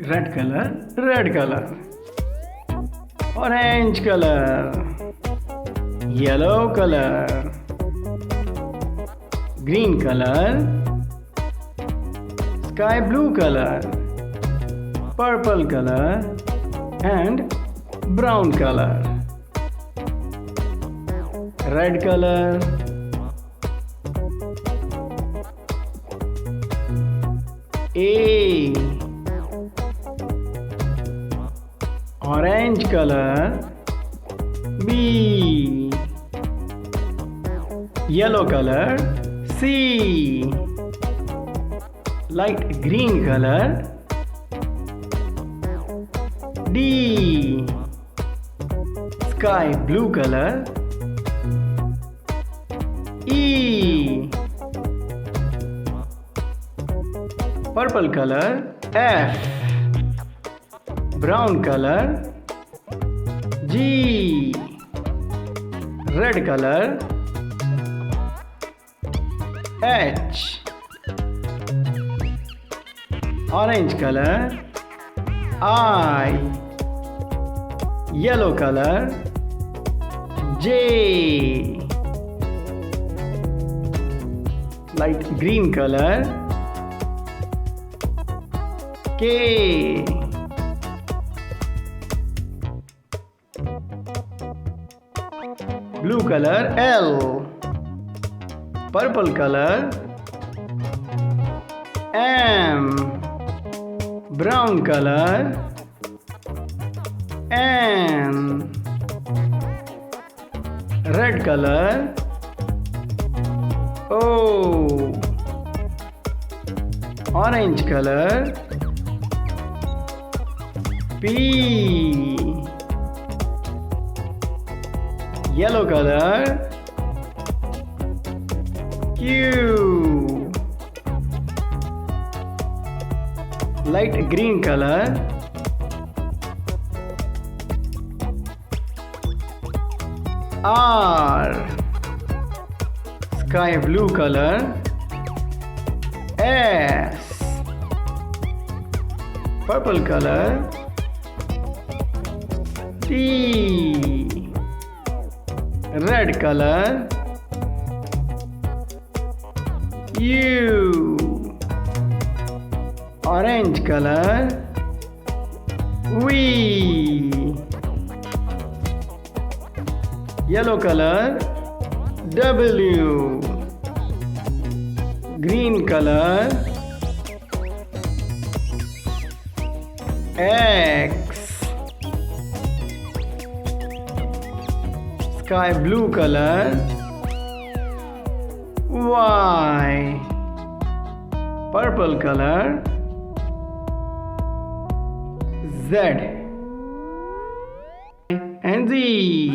red color, orange color, yellow color, green color, sky blue color, purple color, and brown color. Red color, A. Orange color, B. Yellow color, C. Light green color, D. Sky blue color, E. Purple color, F. Brown color, G. Red color, H. Orange color, I. Yellow color, J. Light green color, K. Blue color, L. Purple color, M. Brown color, N. Red color, O. Orange color, P. Yellow color, Q. Light green color, R. Sky blue color, S. Purple color, T. Red color, U. Orange color, V. Yellow color, W. Green color, X. Sky blue color, Y. Purple color, Z and Z.